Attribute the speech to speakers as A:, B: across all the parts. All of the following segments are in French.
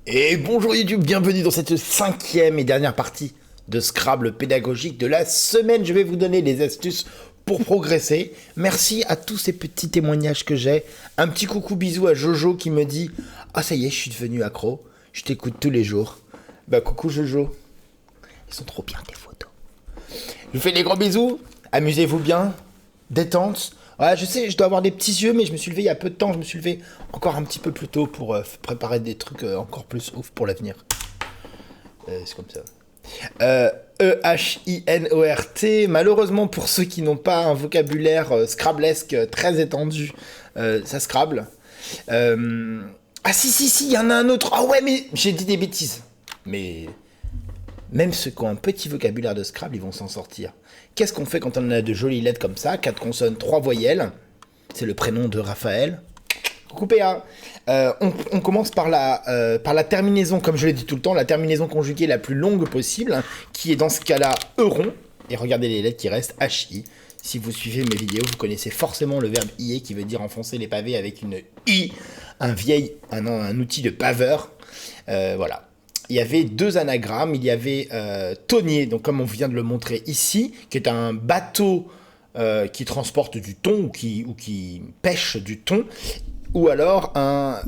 A: Et bonjour YouTube, bienvenue dans cette cinquième et dernière partie de Scrabble pédagogique de la semaine. Je vais vous donner des astuces pour progresser. Merci à tous ces petits témoignages que j'ai. Un petit coucou bisou à Jojo qui me dit « Ah ça y est, je suis devenu accro, je t'écoute tous les jours. » Bah coucou Jojo, ils sont trop bien tes photos. Je vous fais des gros bisous, amusez-vous bien, détente. Ouais, je sais, je dois avoir des petits yeux, mais je me suis levé il y a peu de temps. Je me suis levé encore un petit peu plus tôt pour préparer des trucs encore plus ouf pour l'avenir. C'est comme ça. E-H-I-N-O-R-T. Malheureusement, pour ceux qui n'ont pas un vocabulaire scrablesque très étendu, ça scrabble. Ah si, il y en a un autre. Ah ouais, mais j'ai dit des bêtises. Mais même ceux qui ont un petit vocabulaire de Scrabble, ils vont s'en sortir. Qu'est-ce qu'on fait quand on a de jolies lettres comme ça? 4 consonnes, 3 voyelles. C'est le prénom de Raphaël. Coucou PA. On commence par la terminaison, comme je l'ai dit tout le temps, la terminaison conjuguée la plus longue possible, hein, qui est dans ce cas-là euron. Et regardez les lettres qui restent, HI. Si vous suivez mes vidéos, vous connaissez forcément le verbe ier qui veut dire enfoncer les pavés avec une I, un outil de paveur. Voilà. Il y avait 2 anagrammes, il y avait tonnier, donc comme on vient de le montrer ici, qui est un bateau qui transporte du thon ou qui pêche du thon, ou alors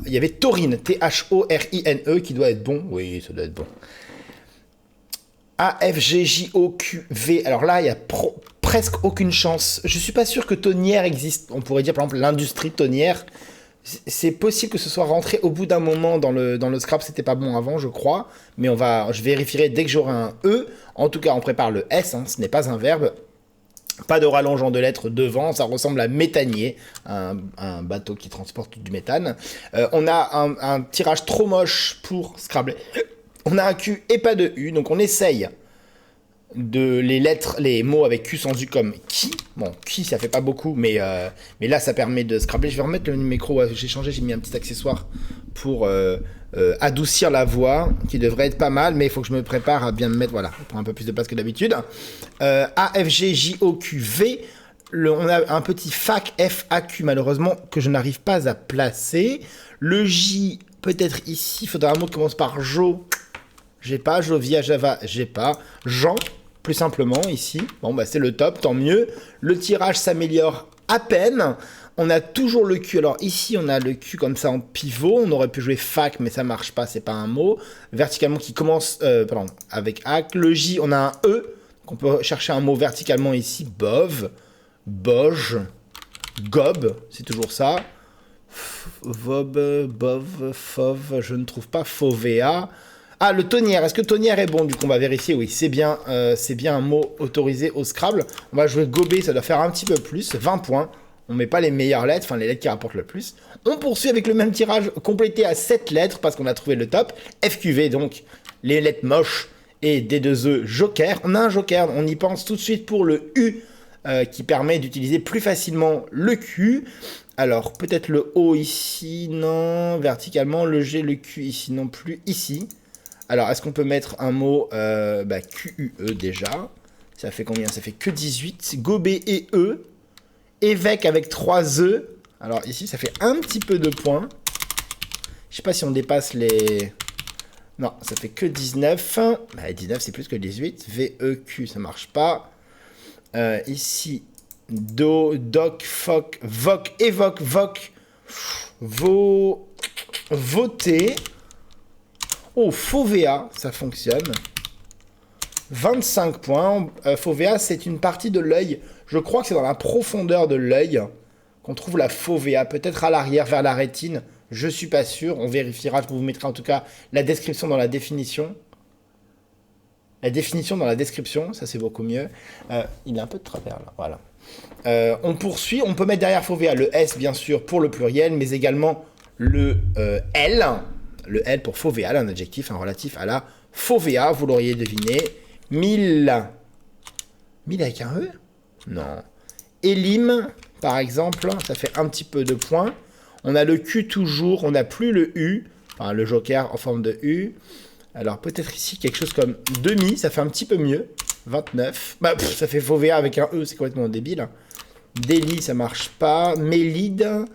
A: il y avait taurine, T-H-O-R-I-N-E, qui doit être bon, oui, ça doit être bon. A-F-G-J-O-Q-V, alors là, il y a presque aucune chance. Je suis pas sûr que tonnière existe, on pourrait dire par exemple l'industrie tonnière. C'est possible que ce soit rentré au bout d'un moment dans le Scrabble, c'était pas bon avant, je crois. Mais je vérifierai dès que j'aurai un E. En tout cas, on prépare le S, hein, ce n'est pas un verbe. Pas de rallongeant de lettres devant, ça ressemble à méthanier, un bateau qui transporte du méthane. On a un tirage trop moche pour Scrabble. On a un Q et pas de U, donc on essaye de les mots avec Q sans U comme qui. Bon, qui ça fait pas beaucoup, mais là ça permet de scrabbler. Je vais remettre le micro, j'ai changé, j'ai mis un petit accessoire pour adoucir la voix, qui devrait être pas mal, mais il faut que je me prépare à bien me mettre, voilà, pour un peu plus de place que d'habitude. A, F, G, J, O, Q, V. On a un petit FAQ, F, A, Q, malheureusement, que je n'arrive pas à placer. Le J, peut-être ici, il faudra un mot qui commence par Jo. J'ai pas. Jovia, Java, j'ai pas. Jean, plus simplement, ici. Bon, bah c'est le top, tant mieux. Le tirage s'améliore à peine. On a toujours le Q. Alors ici, on a le Q comme ça en pivot. On aurait pu jouer fac, mais ça marche pas, c'est pas un mot. Verticalement qui commence avec ac. Le J, on a un E. Donc on peut chercher un mot verticalement ici. Bov, boj, gob, c'est toujours ça. Vob, bov, fov, je ne trouve pas. Fovea. Ah, le tonnière. Est-ce que tonnière est bon? Du coup, on va vérifier. Oui, c'est bien un mot autorisé au Scrabble. On va jouer gober, ça doit faire un petit peu plus. 20 points. On met pas les meilleures lettres, enfin les lettres qui rapportent le plus. On poursuit avec le même tirage complété à 7 lettres parce qu'on a trouvé le top. FQV, donc les lettres moches et D2E joker. On a un joker, on y pense tout de suite pour le U qui permet d'utiliser plus facilement le Q. Alors, peut-être le O ici, non. Verticalement, le G, le Q ici non plus. Ici. Alors, est-ce qu'on peut mettre un mot Q-U-E déjà? Ça fait combien? Ça fait que 18. Gobé et E. Évêque avec 3 E. Alors, ici, ça fait un petit peu de points. Je sais pas si on dépasse les... Non, ça fait que 19. 19, c'est plus que 18. V-E-Q, ça marche pas. Ici, Do, Doc, Foc, Voc, Évoque, Voc. Voter. Oh, Fovea, ça fonctionne. 25 points. Fovea, c'est une partie de l'œil. Je crois que c'est dans la profondeur de l'œil qu'on trouve la fovea. Peut-être à l'arrière, vers la rétine. Je suis pas sûr. On vérifiera. Je vous mettrai en tout cas la description dans la définition. La définition dans la description. Ça, c'est beaucoup mieux. Il est un peu de travers, là. Voilà. On poursuit. On peut mettre derrière fovea le S, bien sûr, pour le pluriel, mais également le L. Le L pour fovea, un adjectif, un relatif à la fovea. Vous l'auriez deviné. 1000. 1000 avec un E? Non. Elim, par exemple, ça fait un petit peu de points. On a le Q toujours, on n'a plus le U, enfin le joker en forme de U. Alors peut-être ici quelque chose comme demi, ça fait un petit peu mieux. 29. Ça fait fovea avec un E, c'est complètement débile. Délit, ça marche pas. Mélide,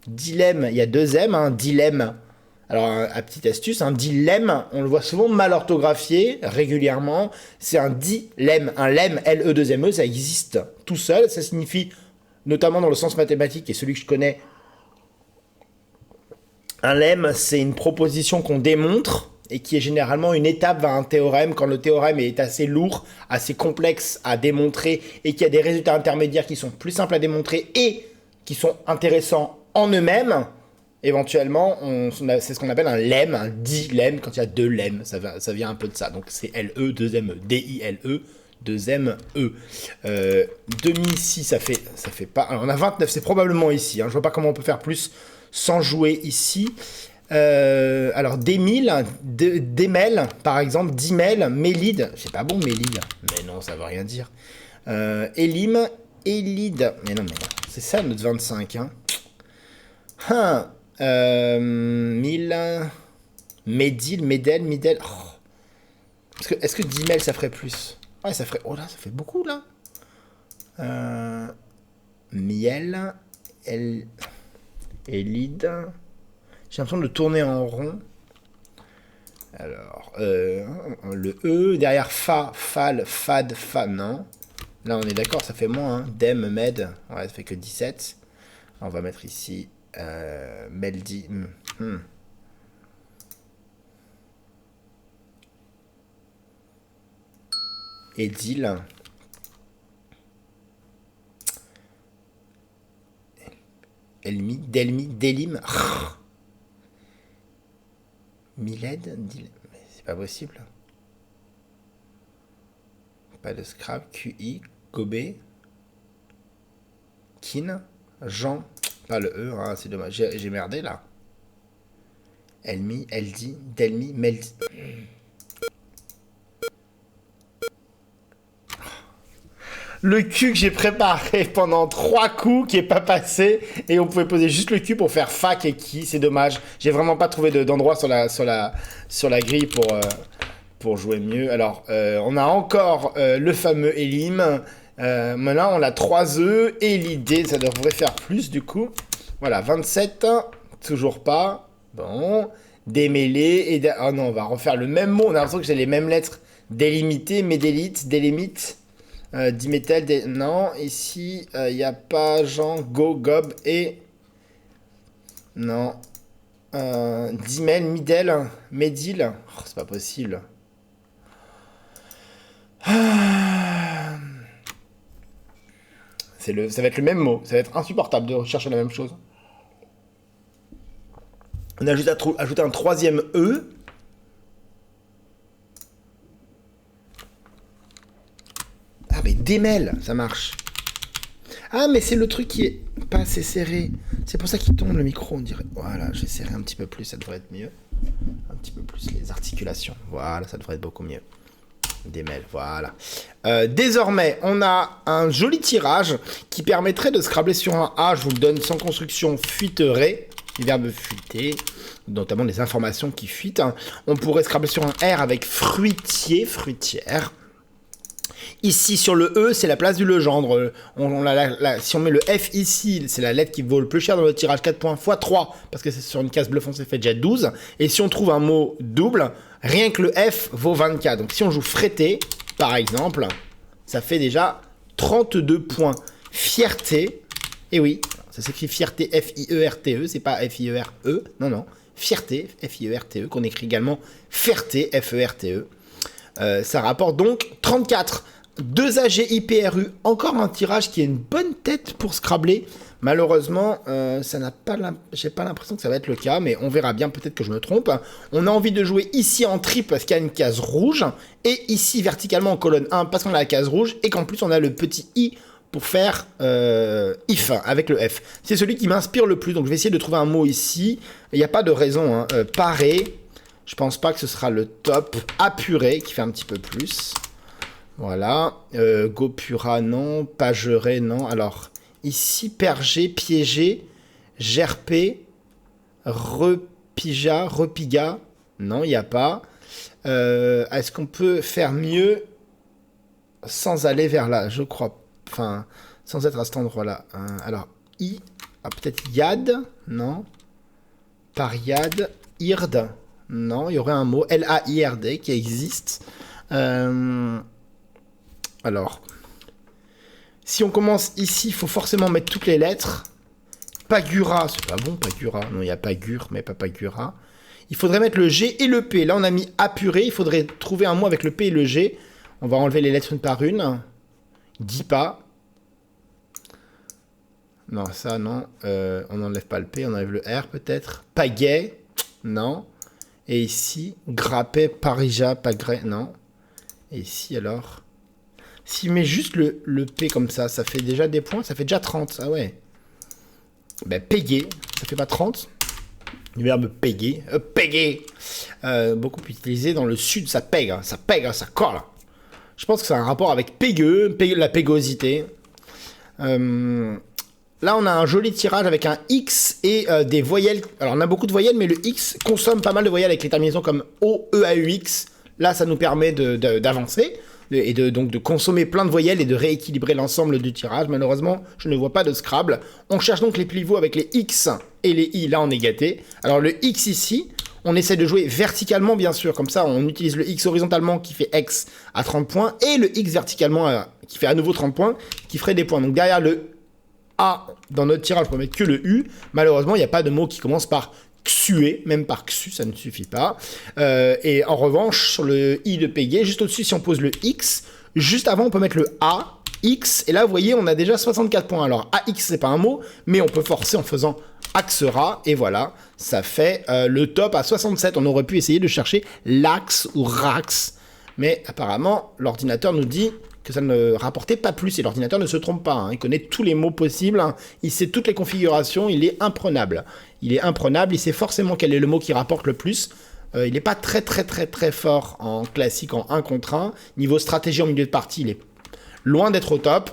A: dilemme, il y a 2 M, hein, dilemme Alors, à petite astuce, un dilemme, on le voit souvent mal orthographié, régulièrement. C'est un dilemme. Un lemme, L-E-2-M-E, ça existe tout seul. Ça signifie, notamment dans le sens mathématique, et celui que je connais, un lemme, c'est une proposition qu'on démontre et qui est généralement une étape vers un théorème. Quand le théorème est assez lourd, assez complexe à démontrer et qu'il y a des résultats intermédiaires qui sont plus simples à démontrer et qui sont intéressants en eux-mêmes, éventuellement, c'est ce qu'on appelle un lemme, un dilemme, quand il y a deux lemmes. Ça vient un peu de ça. Donc c'est L-E, 2-M-E. D-I-L-E, 2-M-E. Demi ici, ça fait pas... Alors on a 29, c'est probablement ici. Hein. Je vois pas comment on peut faire plus sans jouer ici. Alors Démil, Démel, par exemple, Dimel, Mélide. C'est pas bon, Mélide. Mais non, ça veut rien dire. Élim, Élide. Mais non, c'est ça notre 25. Hein. Mille, Médil, Médel, Midel. Oh. Est-ce que Dimel ça ferait plus? Ouais, ça ferait. Oh là, ça fait beaucoup là. Miel, Élide. J'ai l'impression de tourner en rond. Alors, le E, derrière Fa, Fal, Fad, Fa, non. Là, on est d'accord, ça fait moins. Hein. Dem, Med, ouais, ça fait que 17. On va mettre ici Meldi. Edil. Elmi, Delmi, Delim. Miled, mais c'est pas possible. Pas de scrap. QI, Gobé, Kin, Jean. Pas le E, hein, c'est dommage. J'ai merdé là. Elmi, Eldi, Delmi, Meldi. Le cul que j'ai préparé pendant 3 coups qui est pas passé et on pouvait poser juste le cul pour faire fac et qui, c'est dommage. J'ai vraiment pas trouvé d'endroit sur la grille pour jouer mieux. Alors, on a encore le fameux Elim. Maintenant, on a 3 œufs et l'idée, ça devrait faire plus du coup. Voilà, 27, toujours pas. Bon, démêlé et... Oh non, on va refaire le même mot. On a l'impression que j'ai les mêmes lettres. Délimité, médélite, délimite. Diméthèle, non, ici, il n'y a pas Jean, Go, Gob et... Non. Dimel, Midel, Médil. Oh, c'est pas possible. Ça va être le même mot. Ça va être insupportable de rechercher la même chose. On a juste à ajouter un 3e E. Ah, mais démêle, ça marche. Ah, mais c'est le truc qui est pas assez serré. C'est pour ça qu'il tombe le micro, on dirait. Voilà, je vais serrer un petit peu plus, ça devrait être mieux. Un petit peu plus les articulations. Voilà, ça devrait être beaucoup mieux. Démêle, voilà. Désormais, on a un joli tirage qui permettrait de scrabler sur un A. Je vous le donne sans construction, fuiterait. Le verbe fuiter, notamment les informations qui fuitent. On pourrait scrabler sur un R avec fruitier, fruitière. Ici, sur le E, c'est la place du legendre. Si on met le F ici, c'est la lettre qui vaut le plus cher dans le tirage 4 points x 3, parce que c'est sur une case bleu foncé, ça fait déjà 12. Et si on trouve un mot double, rien que le F vaut 24. Donc si on joue frété, par exemple, ça fait déjà 32 points. Fierté, et oui, ça s'écrit fierté, F-I-E-R-T-E, c'est pas F-I-E-R-E, non. Fierté, F-I-E-R-T-E, qu'on écrit également Ferté, F-E-R-T-E. Ça rapporte donc 34. 2 AG IPRU, encore un tirage qui est une bonne tête pour Scrabler. Malheureusement, j'ai pas l'impression que ça va être le cas, mais on verra bien, peut-être que je me trompe. On a envie de jouer ici en triple parce qu'il y a une case rouge, et ici verticalement en colonne 1 parce qu'on a la case rouge, et qu'en plus on a le petit I pour faire if avec le F. C'est celui qui m'inspire le plus, donc je vais essayer de trouver un mot ici. Il n'y a pas de raison, hein. Paré, je pense pas que ce sera le top. Apuré, qui fait un petit peu plus. Voilà. Gopura, non. Pageret, non. Alors, ici, perger, piéger, gerpé, repija, repiga. Non, il n'y a pas. Est-ce qu'on peut faire mieux sans aller vers là? Je crois. Enfin, sans être à cet endroit-là. Alors, I. Ah, peut-être Yad. Non. Pariade. Laird. Non, il y aurait un mot. Laird qui existe. Alors, si on commence ici, il faut forcément mettre toutes les lettres. Pagura, c'est pas bon, Pagura. Non, il y a Pagur, mais pas Pagura. Il faudrait mettre le G et le P. Là, on a mis A purée. Il faudrait trouver un mot avec le P et le G. On va enlever les lettres une par une. Dis pas. Non, ça, non. On n'enlève pas le P, on enlève le R, peut-être. Pagaie. Non. Et ici, grappé, parija, pagré, non. Et ici, alors... Si met juste le P comme ça fait déjà des points, ça fait déjà 30. Ah ouais. Ben, payer, ça fait pas 30. Le verbe payer. Payer. Beaucoup utilisé dans le sud, ça pègue, ça colle. Je pense que c'est un rapport avec pégueux, la pégosité. Là, on a un joli tirage avec un X et des voyelles. Alors, on a beaucoup de voyelles, mais le X consomme pas mal de voyelles avec les terminaisons comme O, E, A, U, X. Là, ça nous permet d'avancer et donc de consommer plein de voyelles et de rééquilibrer l'ensemble du tirage. Malheureusement, je ne vois pas de Scrabble. On cherche donc les pivots avec les X et les I. Là, on est gâté. Alors, le X ici, on essaie de jouer verticalement, bien sûr. Comme ça, on utilise le X horizontalement qui fait X à 30 points et le X verticalement qui fait à nouveau 30 points, qui ferait des points. Donc, derrière le A, dans notre tirage, on peut mettre que le U. Malheureusement, il n'y a pas de mot qui commence par xuer, même par xu, ça ne suffit pas. Et en revanche, sur le I de payer, juste au-dessus, si on pose le X, juste avant, on peut mettre le A, X, et là, vous voyez, on a déjà 64 points. Alors, AX, c'est pas un mot, mais on peut forcer en faisant axera, et voilà, ça fait le top à 67. On aurait pu essayer de chercher l'axe ou rax, mais apparemment, l'ordinateur nous dit que ça ne rapportait pas plus, et l'ordinateur ne se trompe pas, hein. Il connaît tous les mots possibles, hein. Il sait toutes les configurations, il est imprenable. Il sait forcément quel est le mot qui rapporte le plus. Il n'est pas très fort en classique, en 1 contre 1. Niveau stratégie en milieu de partie, il est loin d'être au top,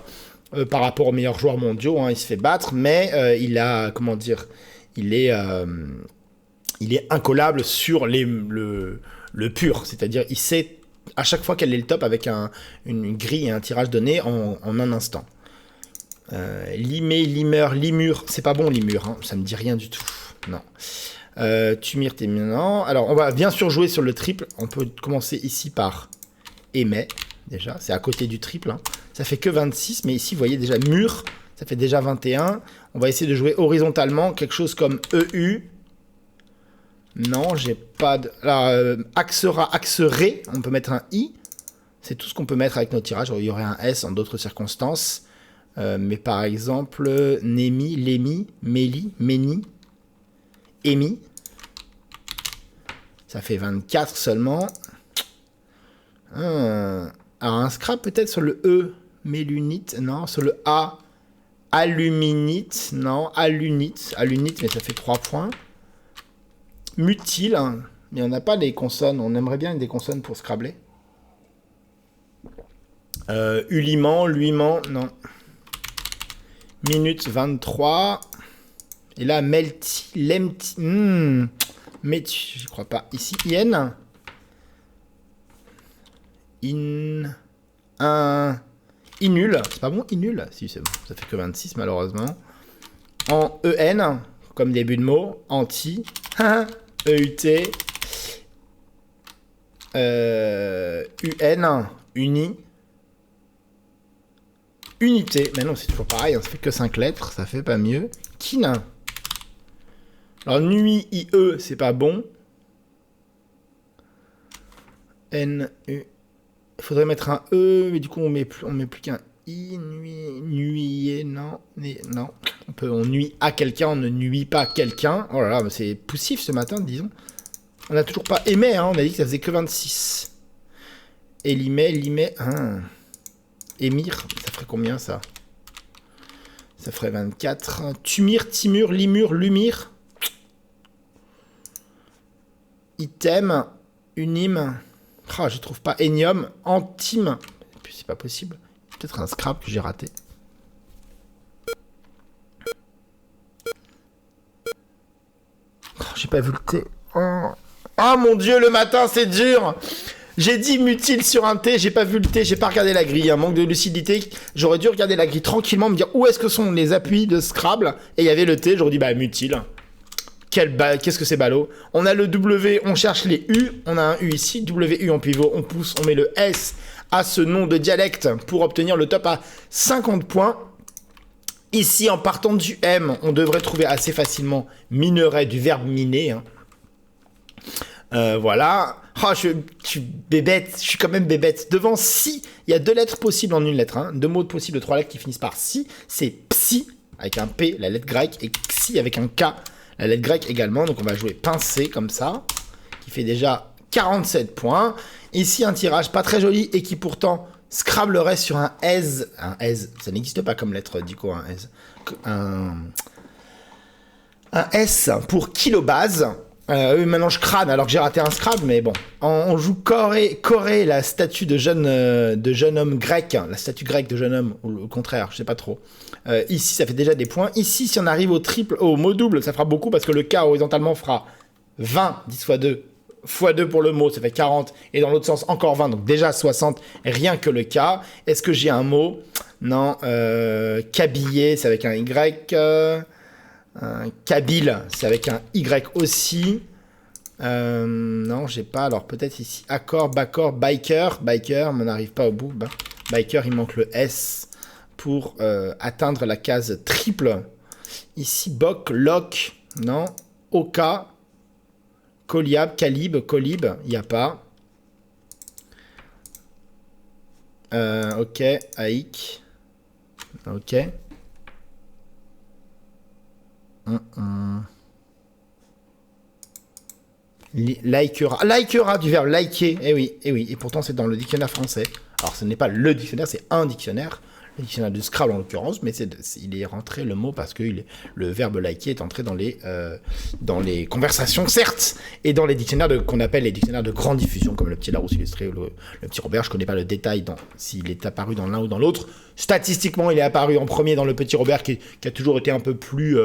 A: par rapport aux meilleurs joueurs mondiaux, hein. Il se fait battre, mais il a, comment dire, il est incollable sur le pur, c'est-à-dire il sait à chaque fois quel est le top avec une grille et un tirage donné en un instant. Limé, limeur, limur, c'est pas bon limur, hein, ça me dit rien du tout, non. Tumir, téminant. Alors on va bien sûr jouer sur le triple, on peut commencer ici par émet, déjà, c'est à côté du triple, hein. Ça fait que 26, mais ici vous voyez déjà mur, ça fait déjà 21. On va essayer de jouer horizontalement, quelque chose comme EU. Non, j'ai pas de... Alors, axera, axeré, on peut mettre un I. C'est tout ce qu'on peut mettre avec nos tirages. Il y aurait un S en d'autres circonstances. Mais par exemple, Némi, Lémi, Méli, Méni, Émi. Ça fait 24 seulement. Alors, un scrap peut-être sur le E, Mélunite. Non, sur le A, Aluminite. Non, Alunite. Alunite, mais ça fait 3 points. Mutile, hein. Mais on n'a pas les consonnes. On aimerait bien des consonnes pour scrabler. Uliment, luiment, non. Minute 23. Et là, melti, lemti. Metu, j'y crois pas. Ici, ien. Inul. C'est pas bon, inul? Si, c'est bon. Ça fait que 26, malheureusement. En EN, comme début de mot. Anti. EUT. UN. Uni. Unité. Mais non, c'est toujours pareil, hein, ça fait que 5 lettres, ça fait pas mieux. Kin. Alors, nui, IE, c'est pas bon. NU. Il faudrait mettre un E, mais du coup, on met plus qu'un I. Nuyer, non. Non. On nuit à quelqu'un, on ne nuit pas à quelqu'un. Oh là là, c'est poussif ce matin, disons. On n'a toujours pas aimé, hein, on a dit que ça faisait que 26. Et l'imé, Émir, ça ferait combien ça? Ça ferait 24. Tumir, timur, limur, lumir. Item, unime. Ah, je trouve pas. Enium, antime. Et puis c'est pas possible. Peut-être un scrap que j'ai raté. Oh, j'ai pas vu le T. Oh mon dieu, le matin, c'est dur. J'ai dit mutile sur un T, j'ai pas vu le T, j'ai pas regardé la grille. Un manque de lucidité. J'aurais dû regarder la grille tranquillement, me dire où est-ce que sont les appuis de Scrabble. Et il y avait le T, j'aurais dit bah mutile. Qu'est-ce que c'est ballot. On a le W, on cherche les U. On a un U ici, WU en pivot. On pousse, on met le S à ce nom de dialecte pour obtenir le top à 50 points. Ici, en partant du M, on devrait trouver assez facilement minerai du verbe miner. Hein. Voilà. Oh, je suis bébête, je suis quand même bébête. Devant si, il y a 2 lettres possibles en une lettre. Hein. 2 mots possibles, 3 lettres qui finissent par si. C'est psi avec un P, la lettre grecque, et xi avec un K, la lettre grecque également. Donc on va jouer pincé comme ça, qui fait déjà 47 points. Ici, un tirage pas très joli et qui pourtant scrablerait sur un S. Un S, ça n'existe pas comme lettre, Dico, un S. Un S pour kilobase. Maintenant je crâne alors que j'ai raté un Scrabble, mais bon. On joue Corée, la statue de jeune homme grec, la statue grecque de jeune homme, ou le contraire, je sais pas trop. Ici ça fait déjà des points. Ici si on arrive au mot double, ça fera beaucoup parce que le K horizontalement fera 20, 10 x 2, x 2 pour le mot, ça fait 40, et dans l'autre sens encore 20, donc déjà 60, rien que le K. Est-ce que j'ai un mot? Non, cabillé, c'est avec un Y. Kabyle, c'est avec un Y aussi. Non, j'ai pas. Alors peut-être ici. Accord, baccord, biker. Biker, mais on n'arrive pas au bout. Biker, il manque le S pour atteindre la case triple. Ici, boc, loc. Non. Oka. Coliab, calib, colib. Il n'y a pas. Ok. Aïk. Ok. Likera du verbe liker, eh oui, et pourtant c'est dans le dictionnaire français. Alors ce n'est pas le dictionnaire, c'est un dictionnaire, le dictionnaire du Scrabble en l'occurrence, mais il est rentré le mot parce que le verbe liker est entré dans les conversations, certes, et dans les dictionnaires qu'on appelle les dictionnaires de grande diffusion, comme le petit Larousse illustré ou le petit Robert. Je connais pas le détail s'il est apparu dans l'un ou dans l'autre. Statistiquement, il est apparu en premier dans le petit Robert qui a toujours été un peu plus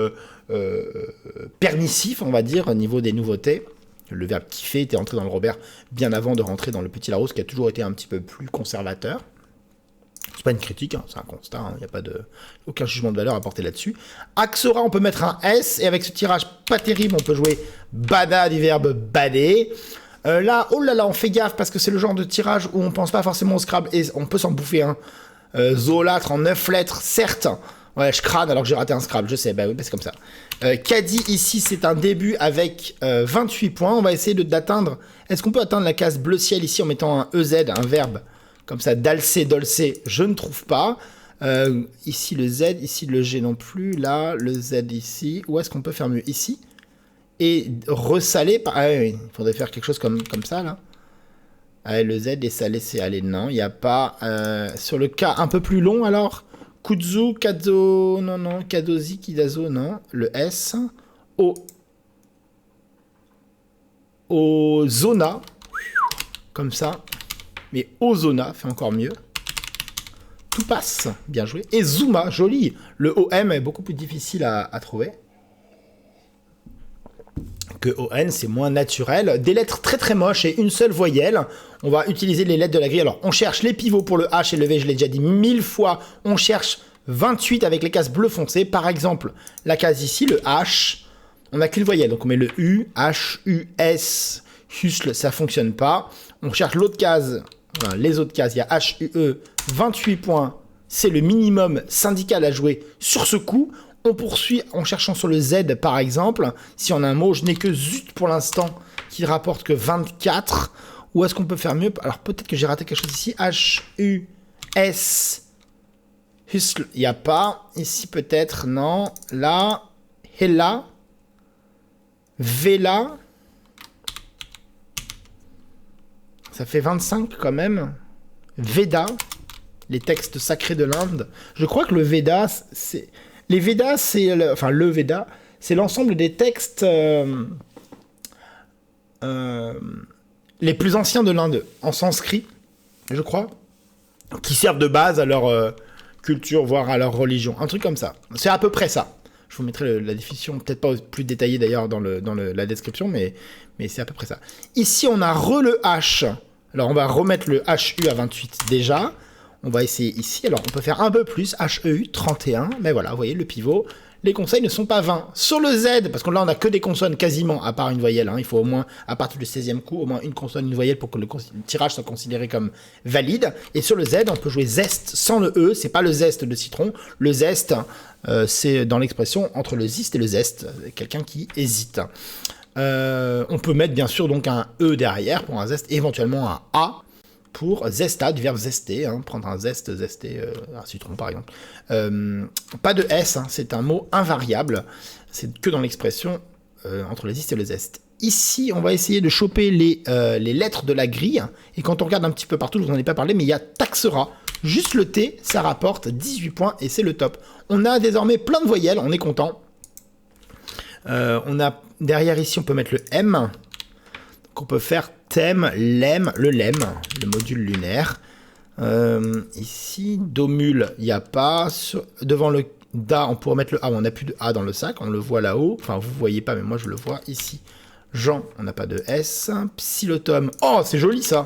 A: permissif, on va dire, au niveau des nouveautés. Le verbe kiffer était entré dans le Robert bien avant de rentrer dans le petit Larousse qui a toujours été un petit peu plus conservateur. C'est pas une critique, hein, c'est un constat, il n'y a pas aucun jugement de valeur à porter là-dessus. Axora, on peut mettre un S, et avec ce tirage pas terrible, on peut jouer bada du verbe bader. Là, oh là là, on fait gaffe parce que c'est le genre de tirage où on pense pas forcément au Scrabble et on peut s'en bouffer un. Zoolâtre en 9 lettres, certes. Ouais, je crâne alors que j'ai raté un Scrabble, je sais, bah oui, c'est comme ça. Caddy, ici, c'est un début avec 28 points. On va essayer d'atteindre. Est-ce qu'on peut atteindre la case bleu ciel ici en mettant un EZ, un verbe comme ça, dalcé, dolcé? Je ne trouve pas. Ici le Z, ici le G non plus. Là, le Z ici. Où est-ce qu'on peut faire mieux? Ici. Et ressaler. Ah oui, il faudrait faire quelque chose comme ça, là. Allez, le Z et ça laisser aller. Non, il n'y a pas. Sur le K un peu plus long, alors. Kudzu, Kazo. Non. Kadozi, Kidazo, non. Le S. Ozona. Comme ça. Mais Ozona fait encore mieux. Tout passe. Bien joué. Et Zuma, joli. Le OM est beaucoup plus difficile à trouver. Que ON, c'est moins naturel. Des lettres très très moches et une seule voyelle. On va utiliser les lettres de la grille. Alors, on cherche les pivots pour le H et le V, je l'ai déjà dit 1000 fois. On cherche 28 avec les cases bleu foncé. Par exemple, la case ici, le H, on n'a qu'une voyelle. Donc, on met le U, H, U, S. Husle, ça fonctionne pas. On cherche l'autre case. Enfin, les autres cases, il y a H, U, E, 28 points. C'est le minimum syndical à jouer sur ce coup. On poursuit en cherchant sur le Z, par exemple. Si on a un mot, je n'ai que zut pour l'instant, qui rapporte que 24. Ou est-ce qu'on peut faire mieux? Alors, peut-être que j'ai raté quelque chose ici. H, U, S. Hustle, il n'y a pas. Ici, peut-être, non. Là, Hella. Vela. Ça fait 25 quand même. Veda. Les textes sacrés de l'Inde. Je crois que le Veda, c'est... Les Védas, le Veda, c'est l'ensemble des textes les plus anciens de l'Inde, en sanskrit, je crois, qui servent de base à leur culture, voire à leur religion. Un truc comme ça. C'est à peu près ça. Je vous mettrai la définition, peut-être pas plus détaillée d'ailleurs dans la description, mais c'est à peu près ça. Ici, on a le H. Alors, on va remettre le HU à 28 déjà. On va essayer ici. Alors, on peut faire un peu plus. HEU, 31. Mais voilà, vous voyez, le pivot. les conseils ne sont pas vains. Sur le Z, parce que là on a que des consonnes quasiment, à part une voyelle, hein, il faut au moins, à partir du 16e coup, au moins une consonne, une voyelle pour que le tirage soit considéré comme valide. Et sur le Z, on peut jouer zeste sans le E, c'est pas le zeste de citron. Le zeste, c'est dans l'expression entre le ziste et le zeste, quelqu'un qui hésite. On peut mettre bien sûr donc un E derrière pour un zeste, éventuellement un A pour zesta, du verbe zester, hein, prendre un zeste, zester un citron par exemple. Pas de S, hein, c'est un mot invariable, c'est que dans l'expression entre le ziste et le zeste. Ici, on va essayer de choper les lettres de la grille, et quand on regarde un petit peu partout, je vous en ai pas parlé, mais il y a taxera, juste le T, ça rapporte 18 points, et c'est le top. On a désormais plein de voyelles, on est content. On a derrière ici, on peut mettre le M, donc on peut faire thème, lemme, le module lunaire. Ici, domule, il n'y a pas. Devant le da, on pourrait mettre le A, on n'a plus de A dans le sac, on le voit là-haut. Enfin, vous ne voyez pas, mais moi je le vois ici. Jean, on n'a pas de S. Psilotome, oh, c'est joli ça.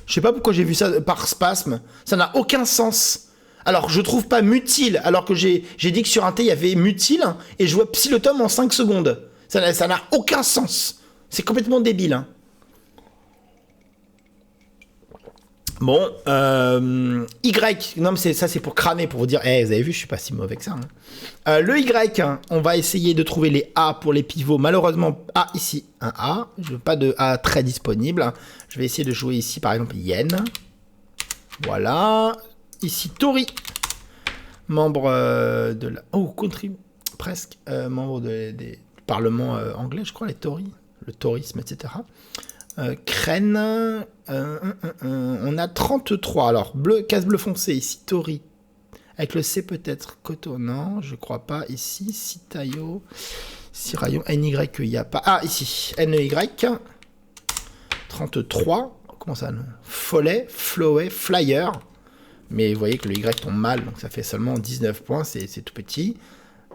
A: Je sais pas pourquoi j'ai vu ça par spasme. Ça n'a aucun sens. Alors, je trouve pas mutile, alors que j'ai dit que sur un T, il y avait mutile, et je vois psilotome en 5 secondes. Ça n'a aucun sens. C'est complètement débile, hein. Bon, Y, non mais ça c'est pour crâner, pour vous dire, hey, vous avez vu, je suis pas si mauvais que ça. Hein. Le Y, on va essayer de trouver les A pour les pivots. Malheureusement, ici, un A, je veux pas de A très disponible. Je vais essayer de jouer ici, par exemple, Yen. Voilà. Ici, Tori, membre de la... Oh, country, presque, membre du Parlement anglais, je crois, les Tories, le tourisme, etc. Crène, on a 33, alors bleu, casse bleu foncé, ici Tori, avec le C peut-être, Koto, non, je crois pas, ici, Sitayo, Sirayon, NY, il n'y a pas, ici, NEY, 33, comment ça, non, Follet, Flowet, Flyer, mais vous voyez que le Y tombe mal, donc ça fait seulement 19 points, c'est tout petit,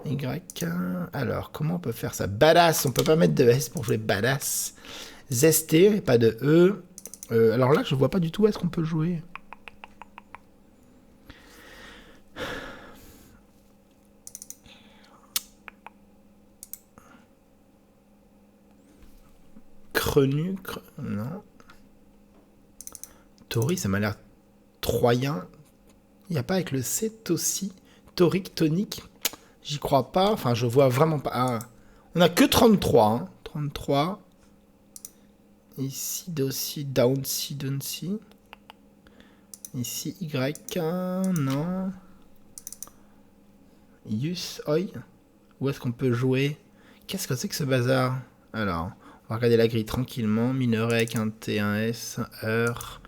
A: Y, alors, comment on peut faire ça, Badass, on peut pas mettre de S pour jouer Badass, Zesté, pas de E. Alors là, je vois pas du tout où est-ce qu'on peut jouer. Crenu, non. Tori, ça m'a l'air troyen. Il n'y a pas avec le C, Tossi. Torique, tonique. J'y crois pas. Enfin, je vois vraiment pas. On a que 33. Hein. 33. Ici, Dossi, Downsi, Downsi. Ici, Y, non. Yus, Oi. Où est-ce qu'on peut jouer? Qu'est-ce que c'est que ce bazar? Alors, on va regarder la grille tranquillement. Minerai avec un T, un S, un heure,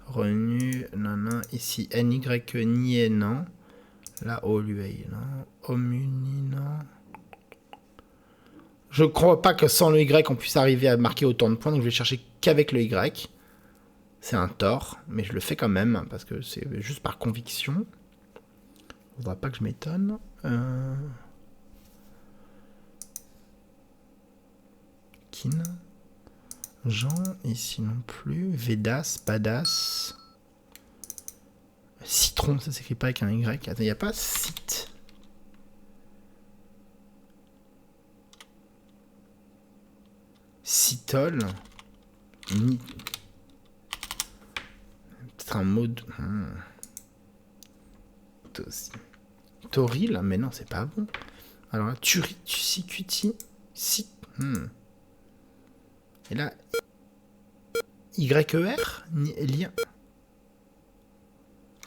A: renu, non. Ici, NY, nié, non. Là, Oluei, non. Omuni, non. Je ne crois pas que sans le Y, on puisse arriver à marquer autant de points, donc je vais chercher qu'avec le Y. C'est un tort, mais je le fais quand même, parce que c'est juste par conviction. On ne voit pas que je m'étonne. Kin. Jean, ici non plus. Vedas, Badass. Citron, ça s'écrit pas avec un Y. Attends, il n'y a pas Cit. Citol. Peut-être un mot de... Toril, mais non, c'est pas bon. Alors là, Turi, Cuti, Cit. Et là, YER, lien.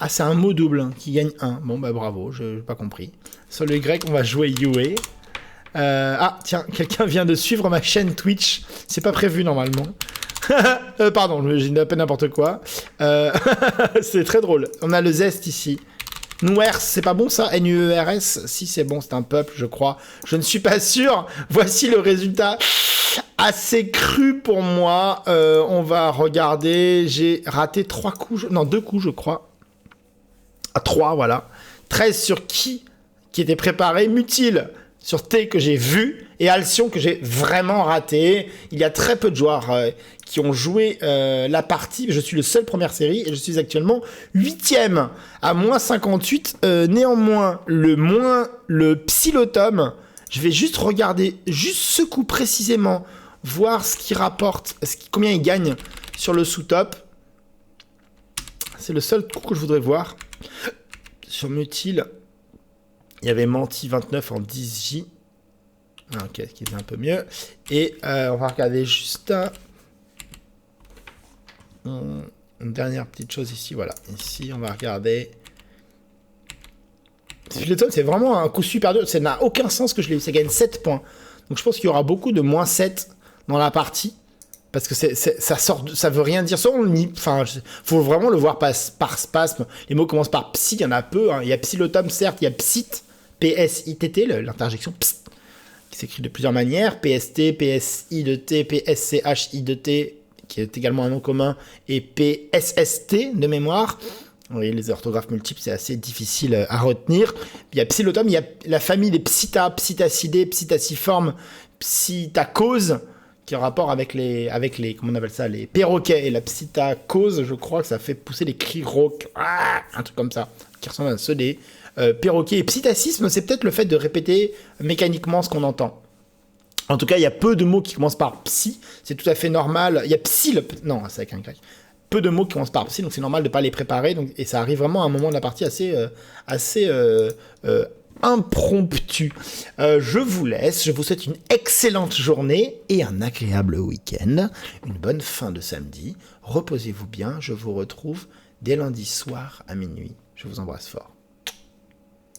A: Ah, c'est un mot double qui gagne 1. Bon, bah bravo, je n'ai pas compris. Sur le Y, on va jouer Yue. Tiens, quelqu'un vient de suivre ma chaîne Twitch. C'est pas prévu normalement. Pardon, j'ai à peine n'importe quoi. C'est très drôle. On a le zeste ici. Nuers, c'est pas bon ça? Nuers, si c'est bon, c'est un peuple, je crois. Je ne suis pas sûr. Voici le résultat. Assez cru pour moi. On va regarder. J'ai raté 3 coups. Non, 2 coups, je crois. 3, voilà. 13 sur qui était préparé. Mutile sur T que j'ai vu. Et Alcyon que j'ai vraiment raté. Il y a très peu de joueurs qui ont joué la partie. Je suis le seul première série et je suis actuellement 8ème à moins 58. Néanmoins, le Psilotome, je vais juste regarder juste ce coup précisément, voir ce qu'il rapporte, combien il gagne sur le sous-top. C'est le seul coup que je voudrais voir. Sur Mutil, il y avait Menti 29 en 10J. Ok, ce qui est un peu mieux. Et on va regarder juste une dernière petite chose ici. Voilà, ici on va regarder. C'est vraiment un coup super dur. Ça n'a aucun sens que je l'ai eu. Ça gagne 7 points. Donc je pense qu'il y aura beaucoup de moins 7 dans la partie. Parce que ça veut rien dire. Enfin, faut vraiment le voir par spasme. Les mots commencent par psy, il y en a peu. Hein. Il y a Psilotome, certes, il y a Psit, P-S-I-T-T, l'interjection Pst, qui s'écrit de plusieurs manières. P-S-T, P-S-I-T, P-S-C-H-I-T, qui est également un nom commun, et P-S-S-T de mémoire. Oui, les orthographes multiples, c'est assez difficile à retenir. Il y a Psilotome, il y a la famille des Psita, Psittacidés, Psittaciformes, Psittacoses, qui a rapport avec les, comment on appelle ça, les perroquets. Et la psittacose, je crois que ça fait pousser des cris rauques, un truc comme ça, qui ressemble à ceux des perroquets. Et psittacisme, c'est peut-être le fait de répéter mécaniquement ce qu'on entend. En tout cas, il y a peu de mots qui commencent par psy, c'est tout à fait normal. Il y a psy, non, c'est avec un grec. Peu de mots qui commencent par psy, donc c'est normal de ne pas les préparer. Donc, et ça arrive vraiment à un moment de la partie assez impromptu. Je vous laisse, je vous souhaite une excellente journée et un agréable week-end, une bonne fin de samedi. Reposez-vous bien, je vous retrouve dès lundi soir à minuit. Je vous embrasse fort.